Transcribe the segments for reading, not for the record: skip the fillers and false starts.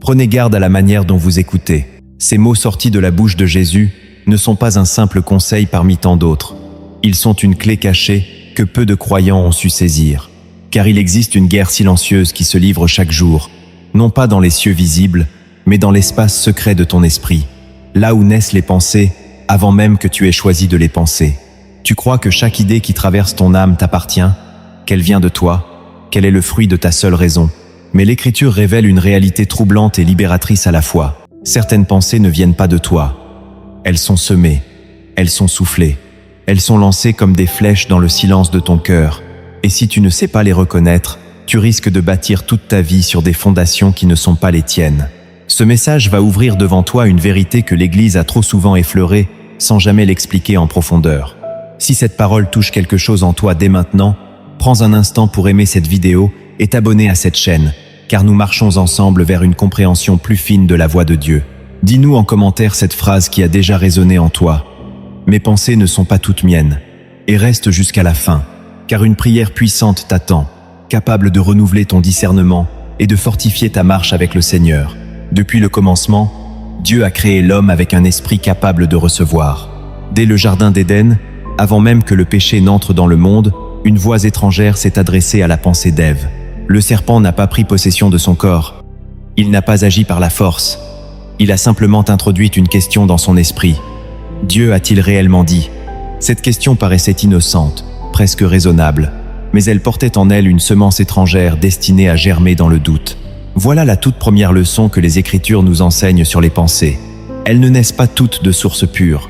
Prenez garde à la manière dont vous écoutez. Ces mots sortis de la bouche de Jésus ne sont pas un simple conseil parmi tant d'autres. Ils sont une clé cachée que peu de croyants ont su saisir. Car il existe une guerre silencieuse qui se livre chaque jour, non pas dans les cieux visibles, mais dans l'espace secret de ton esprit, là où naissent les pensées, avant même que tu aies choisi de les penser. Tu crois que chaque idée qui traverse ton âme t'appartient, qu'elle vient de toi, qu'elle est le fruit de ta seule raison. Mais l'Écriture révèle une réalité troublante et libératrice à la fois. Certaines pensées ne viennent pas de toi. Elles sont semées, elles sont soufflées, elles sont lancées comme des flèches dans le silence de ton cœur. Et si tu ne sais pas les reconnaître, tu risques de bâtir toute ta vie sur des fondations qui ne sont pas les tiennes. Ce message va ouvrir devant toi une vérité que l'Église a trop souvent effleurée, sans jamais l'expliquer en profondeur. Si cette parole touche quelque chose en toi dès maintenant, prends un instant pour aimer cette vidéo et t'abonner à cette chaîne, car nous marchons ensemble vers une compréhension plus fine de la voix de Dieu. Dis-nous en commentaire cette phrase qui a déjà résonné en toi. Mes pensées ne sont pas toutes miennes, et reste jusqu'à la fin, car une prière puissante t'attend, capable de renouveler ton discernement et de fortifier ta marche avec le Seigneur. Depuis le commencement, Dieu a créé l'homme avec un esprit capable de recevoir. Dès le jardin d'Éden, avant même que le péché n'entre dans le monde, une voix étrangère s'est adressée à la pensée d'Ève. Le serpent n'a pas pris possession de son corps. Il n'a pas agi par la force. Il a simplement introduit une question dans son esprit. Dieu a-t-il réellement dit? Cette question paraissait innocente, presque raisonnable, mais elle portait en elle une semence étrangère destinée à germer dans le doute. Voilà la toute première leçon que les Écritures nous enseignent sur les pensées. Elles ne naissent pas toutes de source pure.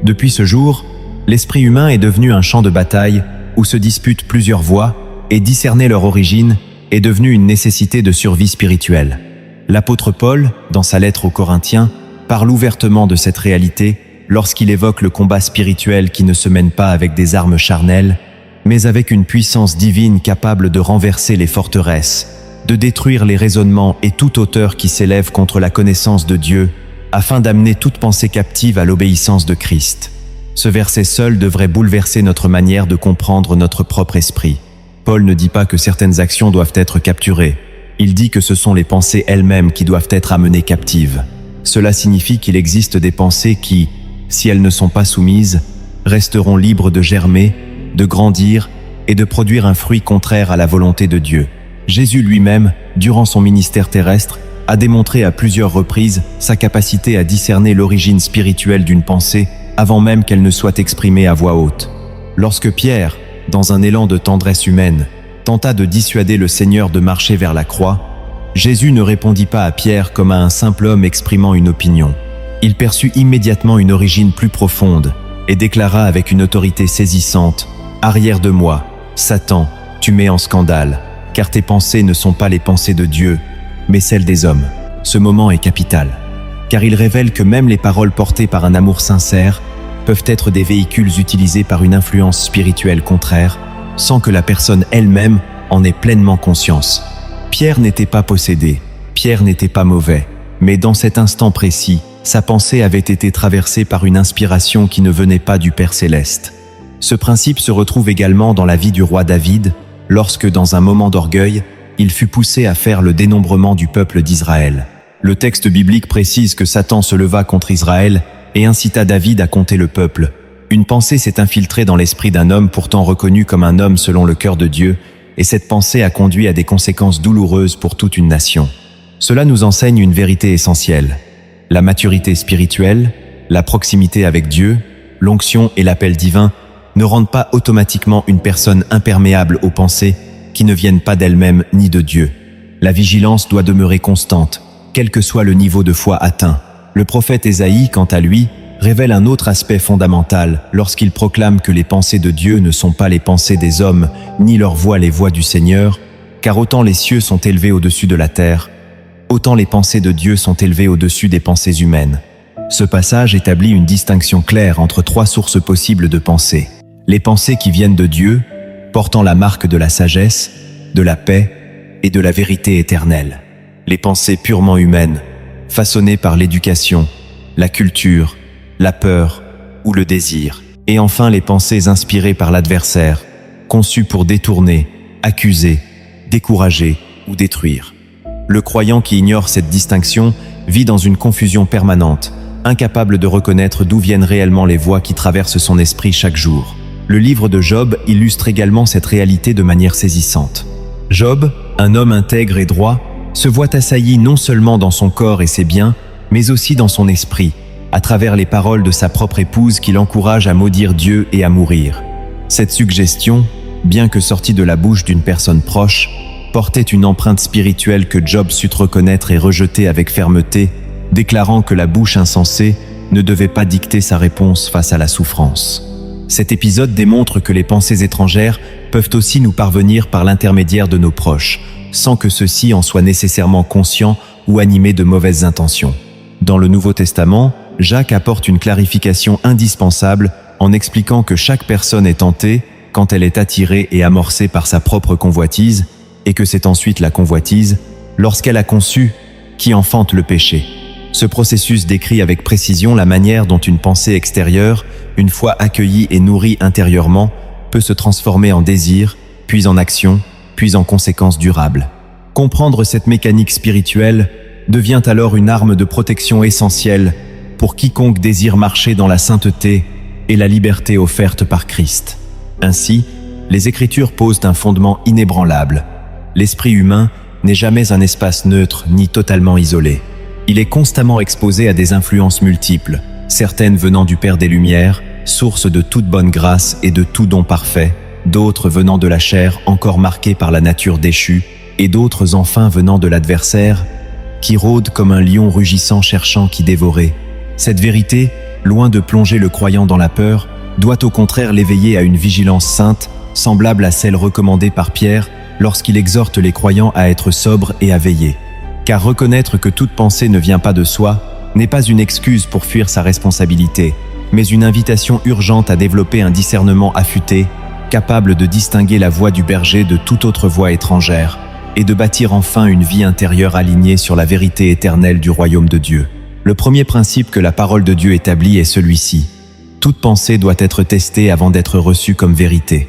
Depuis ce jour, l'esprit humain est devenu un champ de bataille où se disputent plusieurs voix, et discerner leur origine est devenu une nécessité de survie spirituelle. L'apôtre Paul, dans sa lettre aux Corinthiens, parle ouvertement de cette réalité lorsqu'il évoque le combat spirituel qui ne se mène pas avec des armes charnelles, mais avec une puissance divine capable de renverser les forteresses, de détruire les raisonnements et toute hauteur qui s'élève contre la connaissance de Dieu, afin d'amener toute pensée captive à l'obéissance de Christ. Ce verset seul devrait bouleverser notre manière de comprendre notre propre esprit. Paul ne dit pas que certaines actions doivent être capturées. Il dit que ce sont les pensées elles-mêmes qui doivent être amenées captives. Cela signifie qu'il existe des pensées qui, si elles ne sont pas soumises, resteront libres de germer, de grandir et de produire un fruit contraire à la volonté de Dieu. Jésus lui-même, durant son ministère terrestre, a démontré à plusieurs reprises sa capacité à discerner l'origine spirituelle d'une pensée avant même qu'elle ne soit exprimée à voix haute. Lorsque Pierre, dans un élan de tendresse humaine, tenta de dissuader le Seigneur de marcher vers la croix, Jésus ne répondit pas à Pierre comme à un simple homme exprimant une opinion. Il perçut immédiatement une origine plus profonde et déclara avec une autorité saisissante « Arrière de moi, Satan, tu mets en scandale, car tes pensées ne sont pas les pensées de Dieu, mais celles des hommes. » Ce moment est capital, car il révèle que même les paroles portées par un amour sincère peuvent être des véhicules utilisés par une influence spirituelle contraire, sans que la personne elle-même en ait pleinement conscience. Pierre n'était pas possédé, Pierre n'était pas mauvais, mais dans cet instant précis, sa pensée avait été traversée par une inspiration qui ne venait pas du Père Céleste. Ce principe se retrouve également dans la vie du roi David, lorsque, dans un moment d'orgueil, il fut poussé à faire le dénombrement du peuple d'Israël. Le texte biblique précise que Satan se leva contre Israël et incita David à compter le peuple. Une pensée s'est infiltrée dans l'esprit d'un homme pourtant reconnu comme un homme selon le cœur de Dieu, et cette pensée a conduit à des conséquences douloureuses pour toute une nation. Cela nous enseigne une vérité essentielle. La maturité spirituelle, la proximité avec Dieu, l'onction et l'appel divin ne rendent pas automatiquement une personne imperméable aux pensées qui ne viennent pas d'elle-même ni de Dieu. La vigilance doit demeurer constante, quel que soit le niveau de foi atteint. Le prophète Ésaïe, quant à lui, révèle un autre aspect fondamental lorsqu'il proclame que les pensées de Dieu ne sont pas les pensées des hommes, ni leurs voix les voix du Seigneur, car autant les cieux sont élevés au-dessus de la terre, autant les pensées de Dieu sont élevées au-dessus des pensées humaines. Ce passage établit une distinction claire entre trois sources possibles de pensées. Les pensées qui viennent de Dieu, portant la marque de la sagesse, de la paix et de la vérité éternelle. Les pensées purement humaines, façonnées par l'éducation, la culture, la peur ou le désir. Et enfin les pensées inspirées par l'adversaire, conçues pour détourner, accuser, décourager ou détruire. Le croyant qui ignore cette distinction vit dans une confusion permanente, incapable de reconnaître d'où viennent réellement les voix qui traversent son esprit chaque jour. Le livre de Job illustre également cette réalité de manière saisissante. Job, un homme intègre et droit, se voit assailli non seulement dans son corps et ses biens, mais aussi dans son esprit, à travers les paroles de sa propre épouse qui l'encourage à maudire Dieu et à mourir. Cette suggestion, bien que sortie de la bouche d'une personne proche, portait une empreinte spirituelle que Job sut reconnaître et rejeter avec fermeté, déclarant que la bouche insensée ne devait pas dicter sa réponse face à la souffrance. Cet épisode démontre que les pensées étrangères peuvent aussi nous parvenir par l'intermédiaire de nos proches, sans que ceux-ci en soient nécessairement conscients ou animés de mauvaises intentions. Dans le Nouveau Testament, Jacques apporte une clarification indispensable en expliquant que chaque personne est tentée quand elle est attirée et amorcée par sa propre convoitise, et que c'est ensuite la convoitise, lorsqu'elle a conçu, qui enfante le péché. Ce processus décrit avec précision la manière dont une pensée extérieure, une fois accueillie et nourrie intérieurement, peut se transformer en désir, puis en action, puis en conséquence durable. Comprendre cette mécanique spirituelle devient alors une arme de protection essentielle pour quiconque désire marcher dans la sainteté et la liberté offerte par Christ. Ainsi, les Écritures posent un fondement inébranlable. L'esprit humain n'est jamais un espace neutre ni totalement isolé. Il est constamment exposé à des influences multiples, certaines venant du Père des Lumières, source de toute bonne grâce et de tout don parfait, d'autres venant de la chair encore marquée par la nature déchue, et d'autres enfin venant de l'adversaire, qui rôde comme un lion rugissant cherchant qui dévorer. Cette vérité, loin de plonger le croyant dans la peur, doit au contraire l'éveiller à une vigilance sainte, semblable à celle recommandée par Pierre lorsqu'il exhorte les croyants à être sobres et à veiller. Car reconnaître que toute pensée ne vient pas de soi n'est pas une excuse pour fuir sa responsabilité, mais une invitation urgente à développer un discernement affûté, capable de distinguer la voix du berger de toute autre voix étrangère, et de bâtir enfin une vie intérieure alignée sur la vérité éternelle du royaume de Dieu. Le premier principe que la parole de Dieu établit est celui-ci. Toute pensée doit être testée avant d'être reçue comme vérité.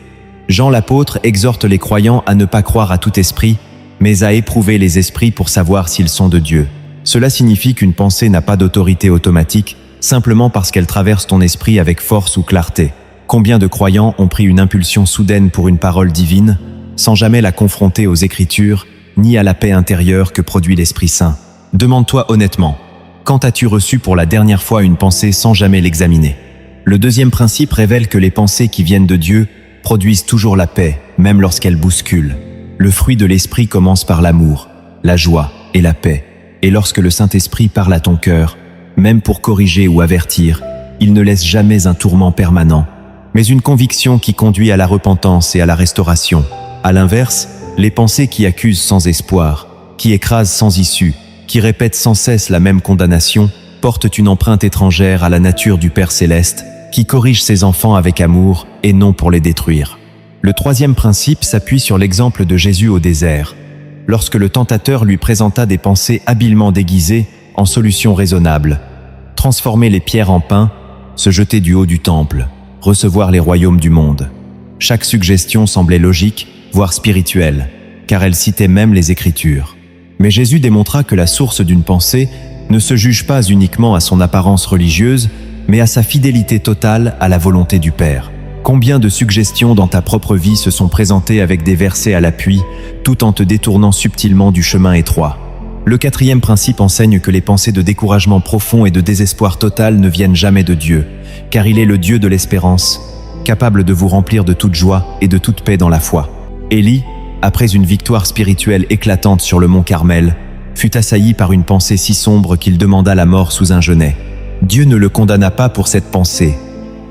Jean l'apôtre exhorte les croyants à ne pas croire à tout esprit, mais à éprouver les esprits pour savoir s'ils sont de Dieu. Cela signifie qu'une pensée n'a pas d'autorité automatique, simplement parce qu'elle traverse ton esprit avec force ou clarté. Combien de croyants ont pris une impulsion soudaine pour une parole divine, sans jamais la confronter aux Écritures, ni à la paix intérieure que produit l'Esprit Saint? Demande-toi honnêtement, quand as-tu reçu pour la dernière fois une pensée sans jamais l'examiner? Le deuxième principe révèle que les pensées qui viennent de Dieu produisent toujours la paix, même lorsqu'elles bousculent. Le fruit de l'Esprit commence par l'amour, la joie et la paix. Et lorsque le Saint-Esprit parle à ton cœur, même pour corriger ou avertir, il ne laisse jamais un tourment permanent, mais une conviction qui conduit à la repentance et à la restauration. À l'inverse, les pensées qui accusent sans espoir, qui écrasent sans issue, qui répètent sans cesse la même condamnation, portent une empreinte étrangère à la nature du Père Céleste, qui corrige ses enfants avec amour et non pour les détruire. Le troisième principe s'appuie sur l'exemple de Jésus au désert, lorsque le tentateur lui présenta des pensées habilement déguisées en solutions raisonnables. Transformer les pierres en pain, se jeter du haut du temple, recevoir les royaumes du monde. Chaque suggestion semblait logique, voire spirituelle, car elle citait même les Écritures. Mais Jésus démontra que la source d'une pensée ne se juge pas uniquement à son apparence religieuse, mais à sa fidélité totale à la volonté du Père. Combien de suggestions dans ta propre vie se sont présentées avec des versets à l'appui, tout en te détournant subtilement du chemin étroit? Le quatrième principe enseigne que les pensées de découragement profond et de désespoir total ne viennent jamais de Dieu, car il est le Dieu de l'espérance, capable de vous remplir de toute joie et de toute paix dans la foi. Élie, après une victoire spirituelle éclatante sur le mont Carmel, fut assailli par une pensée si sombre qu'il demanda la mort sous un genêt. Dieu ne le condamna pas pour cette pensée,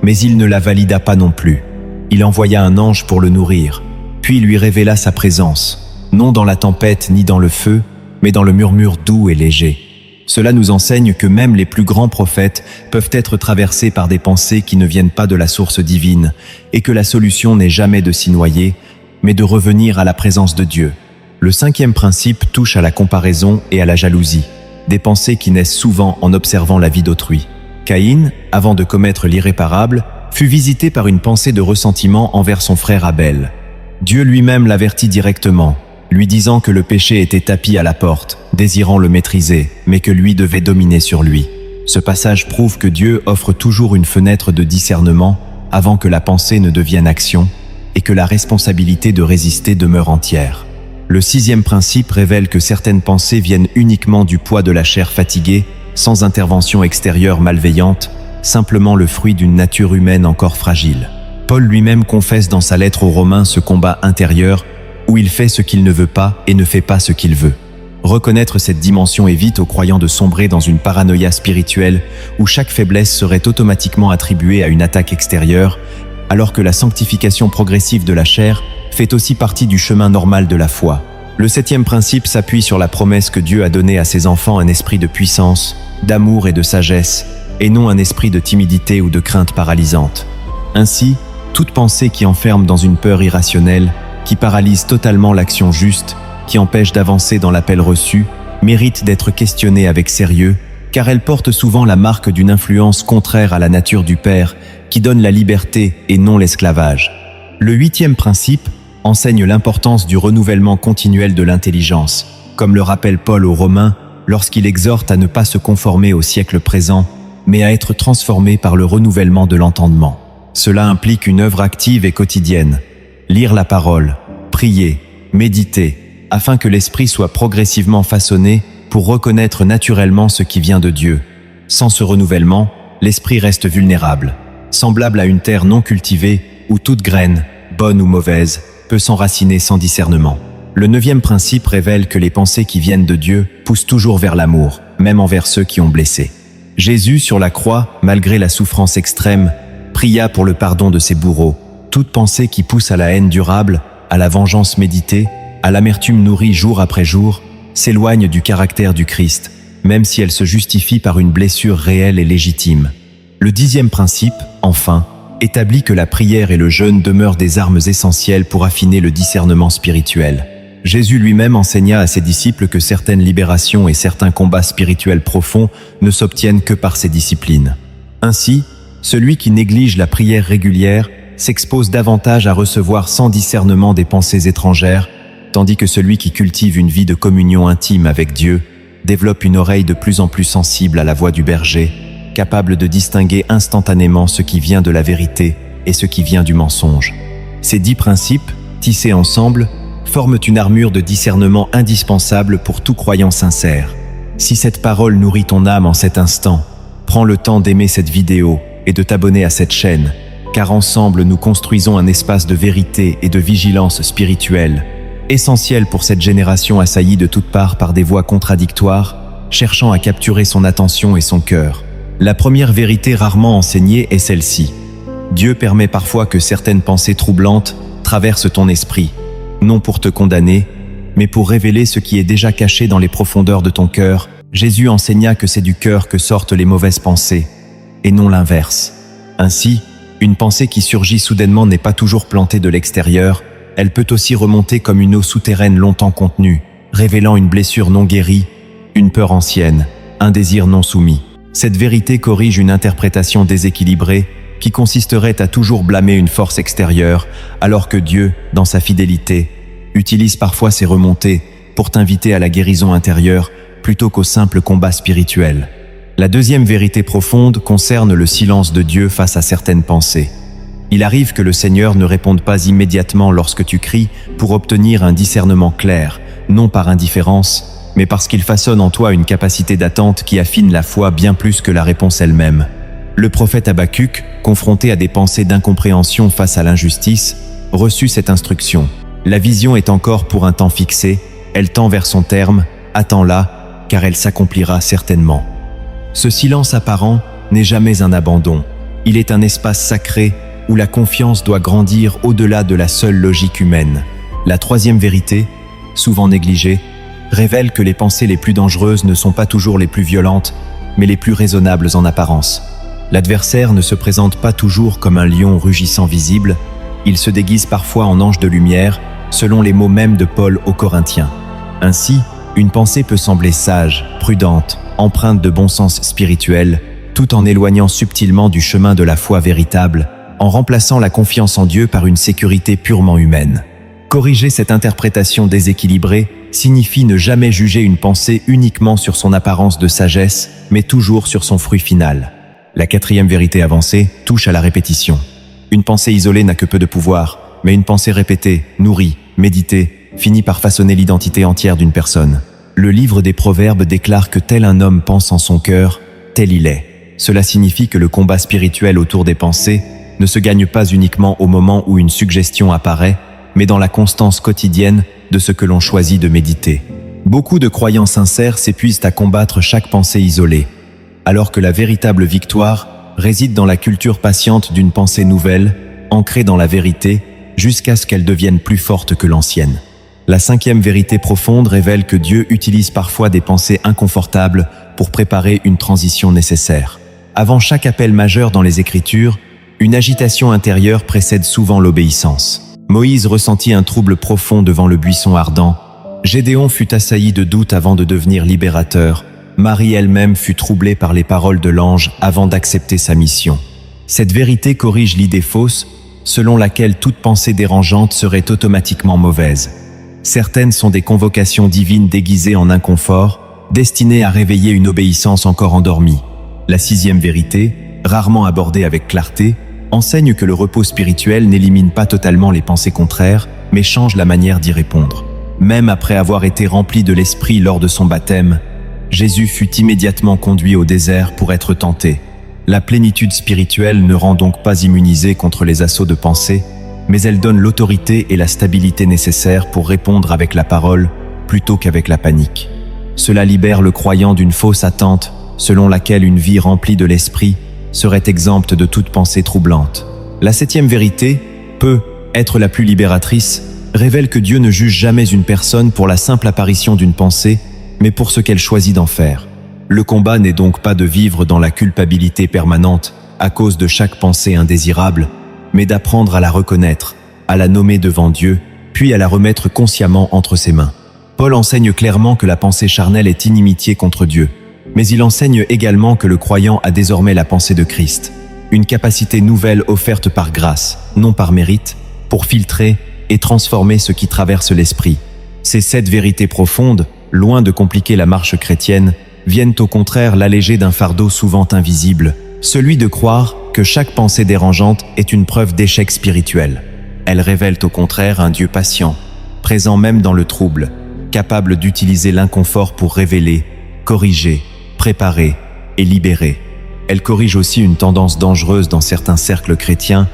mais il ne la valida pas non plus. Il envoya un ange pour le nourrir, puis lui révéla sa présence, non dans la tempête ni dans le feu, mais dans le murmure doux et léger. Cela nous enseigne que même les plus grands prophètes peuvent être traversés par des pensées qui ne viennent pas de la source divine, et que la solution n'est jamais de s'y noyer, mais de revenir à la présence de Dieu. Le cinquième principe touche à la comparaison et à la jalousie, des pensées qui naissent souvent en observant la vie d'autrui. Caïn, avant de commettre l'irréparable, fut visité par une pensée de ressentiment envers son frère Abel. Dieu lui-même l'avertit directement. lui disant que le péché était tapi à la porte, désirant le maîtriser, mais que lui devait dominer sur lui. Ce passage prouve que Dieu offre toujours une fenêtre de discernement avant que la pensée ne devienne action et que la responsabilité de résister demeure entière. Le 6e principe révèle que certaines pensées viennent uniquement du poids de la chair fatiguée, sans intervention extérieure malveillante, simplement le fruit d'une nature humaine encore fragile. Paul lui-même confesse dans sa lettre aux Romains ce combat intérieur où il fait ce qu'il ne veut pas et ne fait pas ce qu'il veut. Reconnaître cette dimension évite aux croyants de sombrer dans une paranoïa spirituelle où chaque faiblesse serait automatiquement attribuée à une attaque extérieure, alors que la sanctification progressive de la chair fait aussi partie du chemin normal de la foi. Le 7e principe s'appuie sur la promesse que Dieu a donnée à ses enfants un esprit de puissance, d'amour et de sagesse, et non un esprit de timidité ou de crainte paralysante. Ainsi, toute pensée qui enferme dans une peur irrationnelle, qui paralyse totalement l'action juste, qui empêche d'avancer dans l'appel reçu, mérite d'être questionnée avec sérieux, car elle porte souvent la marque d'une influence contraire à la nature du Père, qui donne la liberté et non l'esclavage. Le 8e principe enseigne l'importance du renouvellement continuel de l'intelligence, comme le rappelle Paul aux Romains lorsqu'il exhorte à ne pas se conformer au siècle présent, mais à être transformé par le renouvellement de l'entendement. Cela implique une œuvre active et quotidienne. Lire la parole, prier, méditer, afin que l'esprit soit progressivement façonné pour reconnaître naturellement ce qui vient de Dieu. Sans ce renouvellement, l'esprit reste vulnérable, semblable à une terre non cultivée où toute graine, bonne ou mauvaise, peut s'enraciner sans discernement. Le 9e principe révèle que les pensées qui viennent de Dieu poussent toujours vers l'amour, même envers ceux qui ont blessé. Jésus, sur la croix, malgré la souffrance extrême, pria pour le pardon de ses bourreaux. Toute pensée qui pousse à la haine durable, à la vengeance méditée, à l'amertume nourrie jour après jour, s'éloigne du caractère du Christ, même si elle se justifie par une blessure réelle et légitime. Le 10e principe, enfin, établit que la prière et le jeûne demeurent des armes essentielles pour affiner le discernement spirituel. Jésus lui-même enseigna à ses disciples que certaines libérations et certains combats spirituels profonds ne s'obtiennent que par ces disciplines. Ainsi, celui qui néglige la prière régulière s'expose davantage à recevoir sans discernement des pensées étrangères, tandis que celui qui cultive une vie de communion intime avec Dieu développe une oreille de plus en plus sensible à la voix du berger, capable de distinguer instantanément ce qui vient de la vérité et ce qui vient du mensonge. Ces 10 principes, tissés ensemble, forment une armure de discernement indispensable pour tout croyant sincère. Si cette parole nourrit ton âme en cet instant, prends le temps d'aimer cette vidéo et de t'abonner à cette chaîne, car ensemble nous construisons un espace de vérité et de vigilance spirituelle, essentiel pour cette génération assaillie de toutes parts par des voix contradictoires, cherchant à capturer son attention et son cœur. La première vérité rarement enseignée est celle-ci. Dieu permet parfois que certaines pensées troublantes traversent ton esprit, non pour te condamner, mais pour révéler ce qui est déjà caché dans les profondeurs de ton cœur. Jésus enseigna que c'est du cœur que sortent les mauvaises pensées, et non l'inverse. Ainsi, une pensée qui surgit soudainement n'est pas toujours plantée de l'extérieur, elle peut aussi remonter comme une eau souterraine longtemps contenue, révélant une blessure non guérie, une peur ancienne, un désir non soumis. Cette vérité corrige une interprétation déséquilibrée qui consisterait à toujours blâmer une force extérieure, alors que Dieu, dans sa fidélité, utilise parfois ces remontées pour t'inviter à la guérison intérieure plutôt qu'au simple combat spirituel. La deuxième vérité profonde concerne le silence de Dieu face à certaines pensées. Il arrive que le Seigneur ne réponde pas immédiatement lorsque tu cries pour obtenir un discernement clair, non par indifférence, mais parce qu'il façonne en toi une capacité d'attente qui affine la foi bien plus que la réponse elle-même. Le prophète Habacuc, confronté à des pensées d'incompréhension face à l'injustice, reçut cette instruction. La vision est encore pour un temps fixé, elle tend vers son terme, attends-la, car elle s'accomplira certainement. Ce silence apparent n'est jamais un abandon. Il est un espace sacré où la confiance doit grandir au-delà de la seule logique humaine. La troisième vérité, souvent négligée, révèle que les pensées les plus dangereuses ne sont pas toujours les plus violentes, mais les plus raisonnables en apparence. L'adversaire ne se présente pas toujours comme un lion rugissant visible, il se déguise parfois en ange de lumière, selon les mots mêmes de Paul aux Corinthiens. Ainsi, une pensée peut sembler sage, prudente, empreinte de bon sens spirituel, tout en éloignant subtilement du chemin de la foi véritable, en remplaçant la confiance en Dieu par une sécurité purement humaine. Corriger cette interprétation déséquilibrée signifie ne jamais juger une pensée uniquement sur son apparence de sagesse, mais toujours sur son fruit final. La quatrième vérité avancée touche à la répétition. Une pensée isolée n'a que peu de pouvoir, mais une pensée répétée, nourrie, méditée, finit par façonner l'identité entière d'une personne. Le livre des Proverbes déclare que tel un homme pense en son cœur, tel il est. Cela signifie que le combat spirituel autour des pensées ne se gagne pas uniquement au moment où une suggestion apparaît, mais dans la constance quotidienne de ce que l'on choisit de méditer. Beaucoup de croyants sincères s'épuisent à combattre chaque pensée isolée, alors que la véritable victoire réside dans la culture patiente d'une pensée nouvelle, ancrée dans la vérité, jusqu'à ce qu'elle devienne plus forte que l'ancienne. La cinquième vérité profonde révèle que Dieu utilise parfois des pensées inconfortables pour préparer une transition nécessaire. Avant chaque appel majeur dans les Écritures, une agitation intérieure précède souvent l'obéissance. Moïse ressentit un trouble profond devant le buisson ardent. Gédéon fut assailli de doutes avant de devenir libérateur. Marie elle-même fut troublée par les paroles de l'ange avant d'accepter sa mission. Cette vérité corrige l'idée fausse selon laquelle toute pensée dérangeante serait automatiquement mauvaise. Certaines sont des convocations divines déguisées en inconfort, destinées à réveiller une obéissance encore endormie. La sixième vérité, rarement abordée avec clarté, enseigne que le repos spirituel n'élimine pas totalement les pensées contraires, mais change la manière d'y répondre. Même après avoir été rempli de l'Esprit lors de son baptême, Jésus fut immédiatement conduit au désert pour être tenté. La plénitude spirituelle ne rend donc pas immunisé contre les assauts de pensée, mais elle donne l'autorité et la stabilité nécessaires pour répondre avec la parole plutôt qu'avec la panique. Cela libère le croyant d'une fausse attente selon laquelle une vie remplie de l'esprit serait exempte de toute pensée troublante. La septième vérité, peut être la plus libératrice, révèle que Dieu ne juge jamais une personne pour la simple apparition d'une pensée, mais pour ce qu'elle choisit d'en faire. Le combat n'est donc pas de vivre dans la culpabilité permanente à cause de chaque pensée indésirable, mais d'apprendre à la reconnaître, à la nommer devant Dieu, puis à la remettre consciemment entre ses mains. Paul enseigne clairement que la pensée charnelle est inimitié contre Dieu, mais il enseigne également que le croyant a désormais la pensée de Christ, une capacité nouvelle offerte par grâce, non par mérite, pour filtrer et transformer ce qui traverse l'esprit. Ces 7 vérités profondes, loin de compliquer la marche chrétienne, viennent au contraire l'alléger d'un fardeau souvent invisible, celui de croire que chaque pensée dérangeante est une preuve d'échec spirituel. Elles révèlent au contraire un Dieu patient, présent même dans le trouble, capable d'utiliser l'inconfort pour révéler, corriger, préparer et libérer. Elles corrigent aussi une tendance dangereuse dans certains cercles chrétiens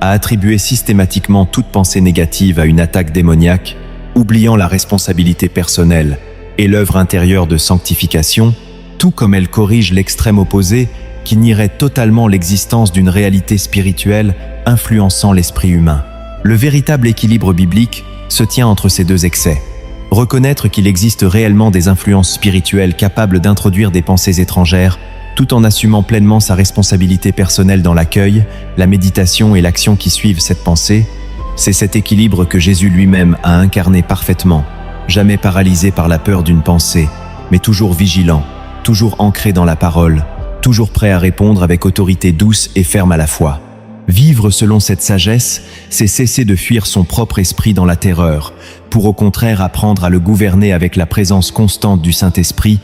à attribuer systématiquement toute pensée négative à une attaque démoniaque, oubliant la responsabilité personnelle et l'œuvre intérieure de sanctification, tout comme elles corrigent l'extrême opposé qui nierait totalement l'existence d'une réalité spirituelle influençant l'esprit humain. Le véritable équilibre biblique se tient entre ces deux excès. Reconnaître qu'il existe réellement des influences spirituelles capables d'introduire des pensées étrangères, tout en assumant pleinement sa responsabilité personnelle dans l'accueil, la méditation et l'action qui suivent cette pensée, c'est cet équilibre que Jésus lui-même a incarné parfaitement, jamais paralysé par la peur d'une pensée, mais toujours vigilant, toujours ancré dans la parole, toujours prêt à répondre avec autorité douce et ferme à la fois. Vivre selon cette sagesse, c'est cesser de fuir son propre esprit dans la terreur, pour au contraire apprendre à le gouverner avec la présence constante du Saint-Esprit,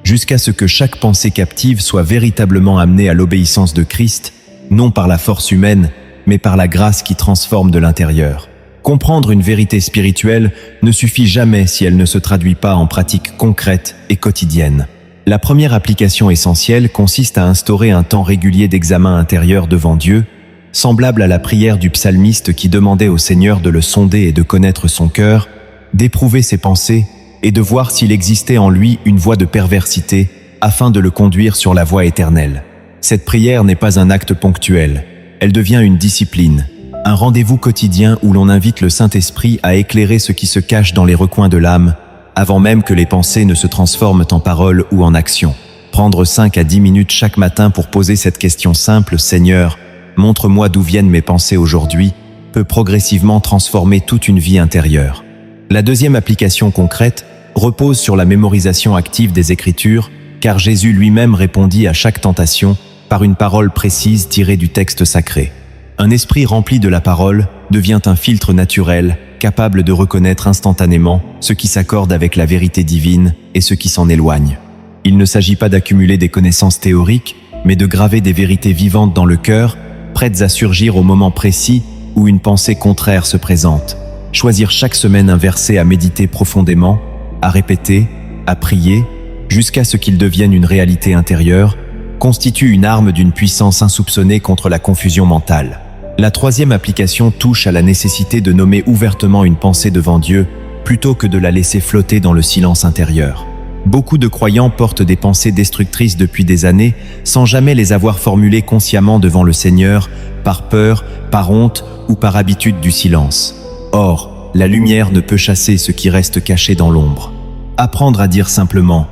jusqu'à ce que chaque pensée captive soit véritablement amenée à l'obéissance de Christ, non par la force humaine, mais par la grâce qui transforme de l'intérieur. Comprendre une vérité spirituelle ne suffit jamais si elle ne se traduit pas en pratiques concrètes et quotidiennes. La première application essentielle consiste à instaurer un temps régulier d'examen intérieur devant Dieu, semblable à la prière du psalmiste qui demandait au Seigneur de le sonder et de connaître son cœur, d'éprouver ses pensées et de voir s'il existait en lui une voie de perversité afin de le conduire sur la voie éternelle. Cette prière n'est pas un acte ponctuel, elle devient une discipline, un rendez-vous quotidien où l'on invite le Saint-Esprit à éclairer ce qui se cache dans les recoins de l'âme, avant même que les pensées ne se transforment en paroles ou en actions. Prendre 5 à 10 minutes chaque matin pour poser cette question simple, « Seigneur, montre-moi d'où viennent mes pensées aujourd'hui », peut progressivement transformer toute une vie intérieure. La deuxième application concrète repose sur la mémorisation active des Écritures, car Jésus lui-même répondit à chaque tentation par une parole précise tirée du texte sacré. Un esprit rempli de la parole devient un filtre naturel, capable de reconnaître instantanément ce qui s'accorde avec la vérité divine et ce qui s'en éloigne. Il ne s'agit pas d'accumuler des connaissances théoriques, mais de graver des vérités vivantes dans le cœur, prêtes à surgir au moment précis où une pensée contraire se présente. Choisir chaque semaine un verset à méditer profondément, à répéter, à prier, jusqu'à ce qu'il devienne une réalité intérieure, constitue une arme d'une puissance insoupçonnée contre la confusion mentale. La troisième application touche à la nécessité de nommer ouvertement une pensée devant Dieu, plutôt que de la laisser flotter dans le silence intérieur. Beaucoup de croyants portent des pensées destructrices depuis des années, sans jamais les avoir formulées consciemment devant le Seigneur, par peur, par honte ou par habitude du silence. Or, la lumière ne peut chasser ce qui reste caché dans l'ombre. Apprendre à dire simplement,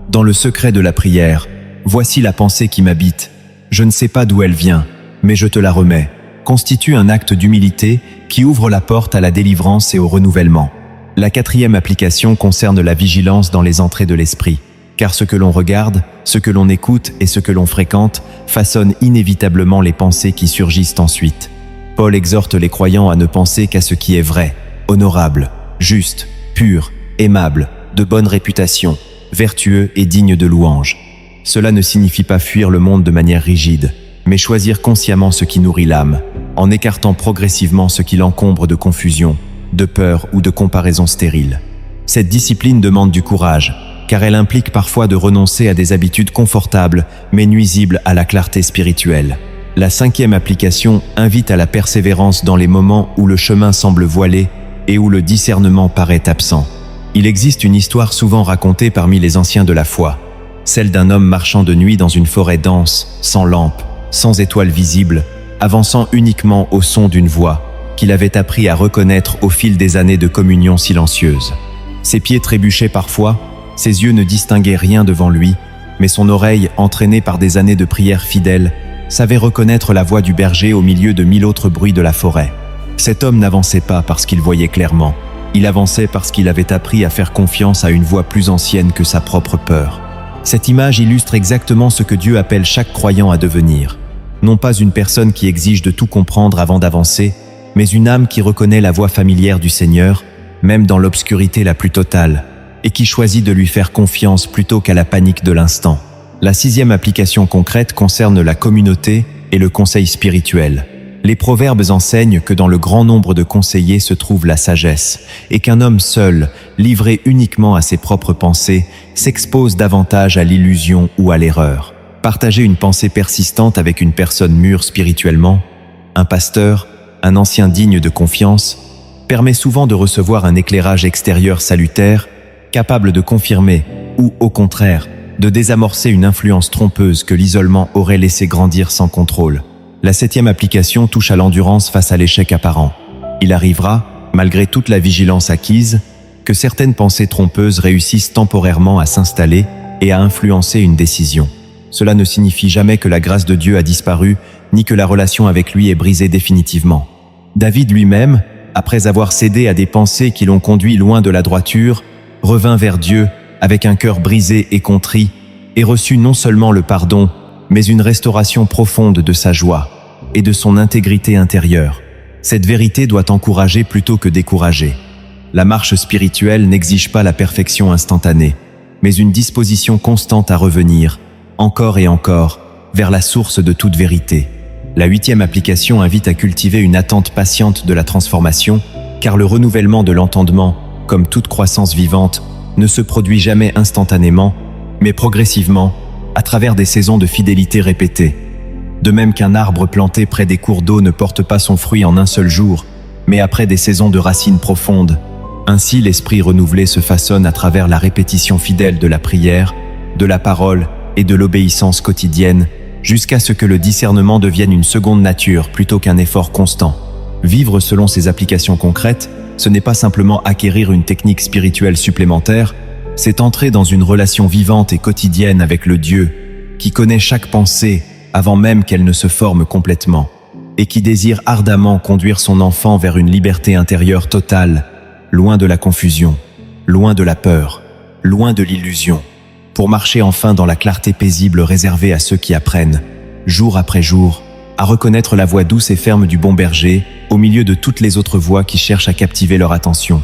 dans le secret de la prière, voici la pensée qui m'habite. Je ne sais pas d'où elle vient, mais je te la remets, constitue un acte d'humilité qui ouvre la porte à la délivrance et au renouvellement. La quatrième application concerne la vigilance dans les entrées de l'esprit, car ce que l'on regarde, ce que l'on écoute et ce que l'on fréquente façonnent inévitablement les pensées qui surgissent ensuite. Paul exhorte les croyants à ne penser qu'à ce qui est vrai, honorable, juste, pur, aimable, de bonne réputation, vertueux et digne de louange. Cela ne signifie pas fuir le monde de manière rigide, mais choisir consciemment ce qui nourrit l'âme, en écartant progressivement ce qui l'encombre de confusion, de peur ou de comparaison stérile. Cette discipline demande du courage, car elle implique parfois de renoncer à des habitudes confortables, mais nuisibles à la clarté spirituelle. La cinquième application invite à la persévérance dans les moments où le chemin semble voilé et où le discernement paraît absent. Il existe une histoire souvent racontée parmi les anciens de la foi, celle d'un homme marchant de nuit dans une forêt dense, sans lampe, sans étoiles visibles, avançant uniquement au son d'une voix qu'il avait appris à reconnaître au fil des années de communion silencieuse. Ses pieds trébuchaient parfois, ses yeux ne distinguaient rien devant lui, mais son oreille, entraînée par des années de prière fidèle, savait reconnaître la voix du berger au milieu de 1000 autres bruits de la forêt. Cet homme n'avançait pas parce qu'il voyait clairement, il avançait parce qu'il avait appris à faire confiance à une voix plus ancienne que sa propre peur. Cette image illustre exactement ce que Dieu appelle chaque croyant à devenir. Non pas une personne qui exige de tout comprendre avant d'avancer, mais une âme qui reconnaît la voix familière du Seigneur, même dans l'obscurité la plus totale, et qui choisit de lui faire confiance plutôt qu'à la panique de l'instant. La sixième application concrète concerne la communauté et le conseil spirituel. Les proverbes enseignent que dans le grand nombre de conseillers se trouve la sagesse, et qu'un homme seul, livré uniquement à ses propres pensées, s'expose davantage à l'illusion ou à l'erreur. Partager une pensée persistante avec une personne mûre spirituellement, un pasteur, un ancien digne de confiance, permet souvent de recevoir un éclairage extérieur salutaire, capable de confirmer, ou au contraire, de désamorcer une influence trompeuse que l'isolement aurait laissé grandir sans contrôle. La septième application touche à l'endurance face à l'échec apparent. Il arrivera, malgré toute la vigilance acquise, que certaines pensées trompeuses réussissent temporairement à s'installer et à influencer une décision. Cela ne signifie jamais que la grâce de Dieu a disparu, ni que la relation avec lui est brisée définitivement. David lui-même, après avoir cédé à des pensées qui l'ont conduit loin de la droiture, revint vers Dieu avec un cœur brisé et contrit, et reçut non seulement le pardon, mais une restauration profonde de sa joie et de son intégrité intérieure. Cette vérité doit encourager plutôt que décourager. La marche spirituelle n'exige pas la perfection instantanée, mais une disposition constante à revenir, encore et encore, vers la source de toute vérité. La huitième application invite à cultiver une attente patiente de la transformation, car le renouvellement de l'entendement, comme toute croissance vivante, ne se produit jamais instantanément, mais progressivement, à travers des saisons de fidélité répétées. De même qu'un arbre planté près des cours d'eau ne porte pas son fruit en un seul jour, mais après des saisons de racines profondes, ainsi l'esprit renouvelé se façonne à travers la répétition fidèle de la prière, de la parole et de l'obéissance quotidienne, jusqu'à ce que le discernement devienne une seconde nature plutôt qu'un effort constant. Vivre selon ces applications concrètes, ce n'est pas simplement acquérir une technique spirituelle supplémentaire, c'est entrer dans une relation vivante et quotidienne avec le Dieu, qui connaît chaque pensée avant même qu'elle ne se forme complètement, et qui désire ardemment conduire son enfant vers une liberté intérieure totale, loin de la confusion, loin de la peur, loin de l'illusion, pour marcher enfin dans la clarté paisible réservée à ceux qui apprennent, jour après jour, à reconnaître la voix douce et ferme du bon berger, au milieu de toutes les autres voix qui cherchent à captiver leur attention.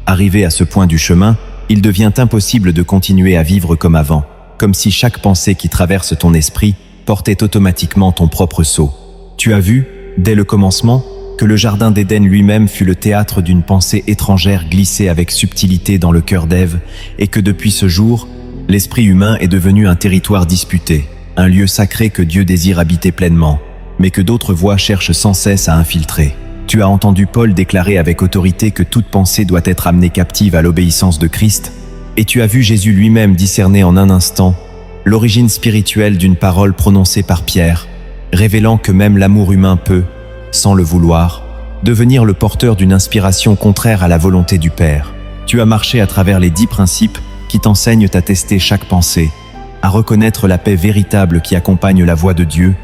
Arrivé à ce point du chemin, il devient impossible de continuer à vivre comme avant, comme si chaque pensée qui traverse ton esprit portait automatiquement ton propre sceau. Tu as vu, dès le commencement, que le jardin d'Éden lui-même fut le théâtre d'une pensée étrangère glissée avec subtilité dans le cœur d'Ève, et que depuis ce jour, l'esprit humain est devenu un territoire disputé, un lieu sacré que Dieu désire habiter pleinement, mais que d'autres voix cherchent sans cesse à infiltrer. Tu as entendu Paul déclarer avec autorité que toute pensée doit être amenée captive à l'obéissance de Christ, et tu as vu Jésus lui-même discerner en un instant l'origine spirituelle d'une parole prononcée par Pierre, révélant que même l'amour humain peut, sans le vouloir, devenir le porteur d'une inspiration contraire à la volonté du Père. Tu as marché à travers les 10 principes qui t'enseignent à tester chaque pensée, à reconnaître la paix véritable qui accompagne la voix de Dieu,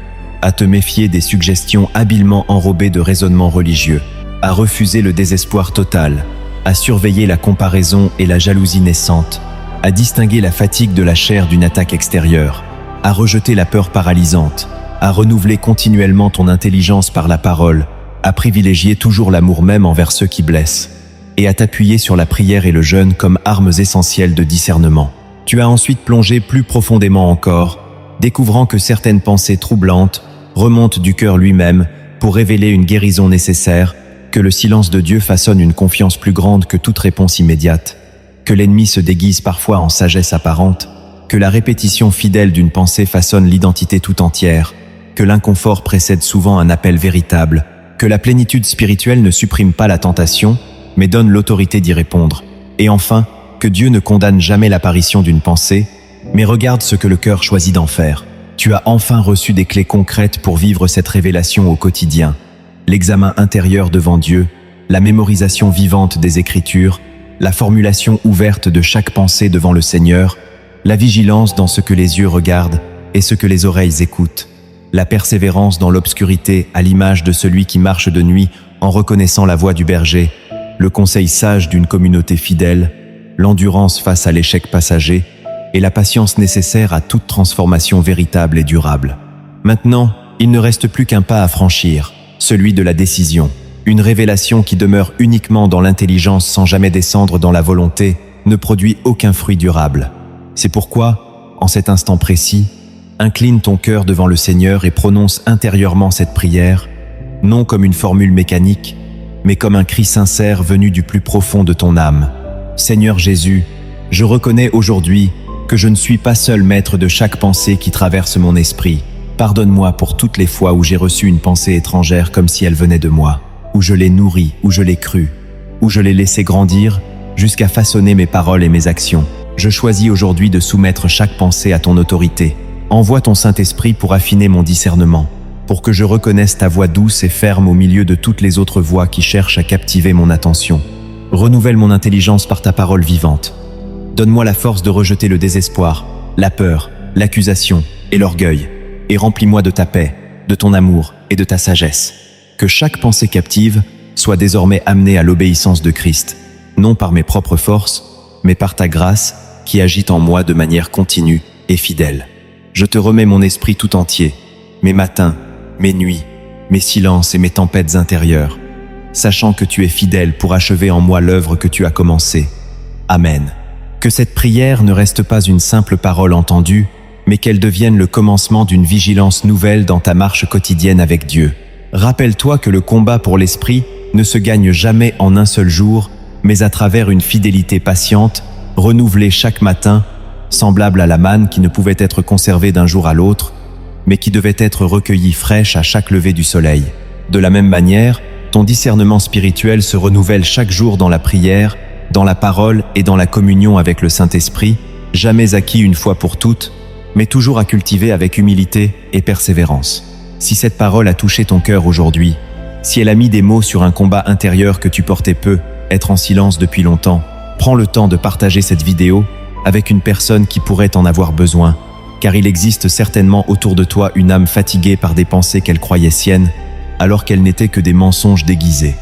à te méfier des suggestions habilement enrobées de raisonnements religieux, à refuser le désespoir total, à surveiller la comparaison et la jalousie naissante, à distinguer la fatigue de la chair d'une attaque extérieure, à rejeter la peur paralysante, à renouveler continuellement ton intelligence par la parole, à privilégier toujours l'amour même envers ceux qui blessent, et à t'appuyer sur la prière et le jeûne comme armes essentielles de discernement. Tu as ensuite plongé plus profondément encore, découvrant que certaines pensées troublantes remontent du cœur lui-même pour révéler une guérison nécessaire, que le silence de Dieu façonne une confiance plus grande que toute réponse immédiate, que l'ennemi se déguise parfois en sagesse apparente, que la répétition fidèle d'une pensée façonne l'identité tout entière, que l'inconfort précède souvent un appel véritable, que la plénitude spirituelle ne supprime pas la tentation, mais donne l'autorité d'y répondre, et enfin, que Dieu ne condamne jamais l'apparition d'une pensée, mais regarde ce que le cœur choisit d'en faire. Tu as enfin reçu des clés concrètes pour vivre cette révélation au quotidien, l'examen intérieur devant Dieu, la mémorisation vivante des Écritures, la formulation ouverte de chaque pensée devant le Seigneur, la vigilance dans ce que les yeux regardent et ce que les oreilles écoutent, la persévérance dans l'obscurité à l'image de celui qui marche de nuit en reconnaissant la voix du berger, le conseil sage d'une communauté fidèle, l'endurance face à l'échec passager et la patience nécessaire à toute transformation véritable et durable. Maintenant, il ne reste plus qu'un pas à franchir, celui de la décision. Une révélation qui demeure uniquement dans l'intelligence sans jamais descendre dans la volonté ne produit aucun fruit durable. C'est pourquoi, en cet instant précis, incline ton cœur devant le Seigneur et prononce intérieurement cette prière, non comme une formule mécanique, mais comme un cri sincère venu du plus profond de ton âme. Seigneur Jésus, je reconnais aujourd'hui que je ne suis pas seul maître de chaque pensée qui traverse mon esprit. Pardonne-moi pour toutes les fois où j'ai reçu une pensée étrangère comme si elle venait de moi, où je l'ai nourrie, où je l'ai crue, où je l'ai laissée grandir jusqu'à façonner mes paroles et mes actions. Je choisis aujourd'hui de soumettre chaque pensée à ton autorité. Envoie ton Saint-Esprit pour affiner mon discernement, pour que je reconnaisse ta voix douce et ferme au milieu de toutes les autres voix qui cherchent à captiver mon attention. Renouvelle mon intelligence par ta parole vivante. Donne-moi la force de rejeter le désespoir, la peur, l'accusation et l'orgueil, et remplis-moi de ta paix, de ton amour et de ta sagesse. Que chaque pensée captive soit désormais amenée à l'obéissance de Christ, non par mes propres forces, mais par ta grâce qui agit en moi de manière continue et fidèle. Je te remets mon esprit tout entier, mes matins, mes nuits, mes silences et mes tempêtes intérieures, sachant que tu es fidèle pour achever en moi l'œuvre que tu as commencée. Amen. Que cette prière ne reste pas une simple parole entendue, mais qu'elle devienne le commencement d'une vigilance nouvelle dans ta marche quotidienne avec Dieu. Rappelle-toi que le combat pour l'esprit ne se gagne jamais en un seul jour, mais à travers une fidélité patiente, renouvelée chaque matin, semblable à la manne qui ne pouvait être conservée d'un jour à l'autre, mais qui devait être recueillie fraîche à chaque lever du soleil. De la même manière, ton discernement spirituel se renouvelle chaque jour dans la prière, dans la parole et dans la communion avec le Saint-Esprit, jamais acquis une fois pour toutes, mais toujours à cultiver avec humilité et persévérance. Si cette parole a touché ton cœur aujourd'hui, si elle a mis des mots sur un combat intérieur que tu portais peu, être en silence depuis longtemps, prends le temps de partager cette vidéo avec une personne qui pourrait en avoir besoin, car il existe certainement autour de toi une âme fatiguée par des pensées qu'elle croyait siennes, alors qu'elles n'étaient que des mensonges déguisés.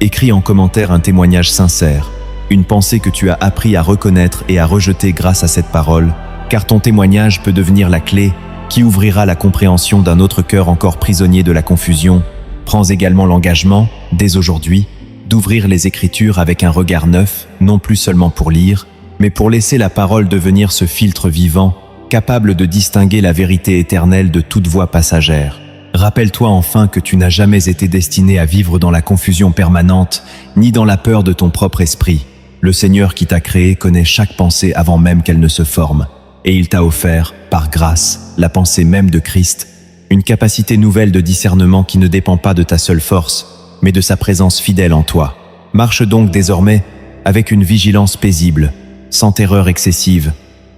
Écris en commentaire un témoignage sincère, une pensée que tu as appris à reconnaître et à rejeter grâce à cette parole, car ton témoignage peut devenir la clé qui ouvrira la compréhension d'un autre cœur encore prisonnier de la confusion. Prends également l'engagement, dès aujourd'hui, d'ouvrir les Écritures avec un regard neuf, non plus seulement pour lire, mais pour laisser la parole devenir ce filtre vivant, capable de distinguer la vérité éternelle de toute voix passagère. Rappelle-toi enfin que tu n'as jamais été destiné à vivre dans la confusion permanente, ni dans la peur de ton propre esprit. Le Seigneur qui t'a créé connaît chaque pensée avant même qu'elle ne se forme, et il t'a offert, par grâce, la pensée même de Christ, une capacité nouvelle de discernement qui ne dépend pas de ta seule force, mais de sa présence fidèle en toi. Marche donc désormais avec une vigilance paisible, sans terreur excessive,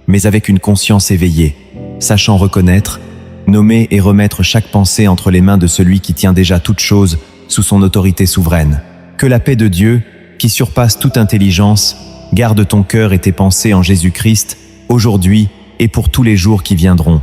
mais avec une conscience éveillée, sachant reconnaître, nommer et remettre chaque pensée entre les mains de celui qui tient déjà toute chose sous son autorité souveraine. Que la paix de Dieu, qui surpasse toute intelligence, garde ton cœur et tes pensées en Jésus-Christ, aujourd'hui et pour tous les jours qui viendront.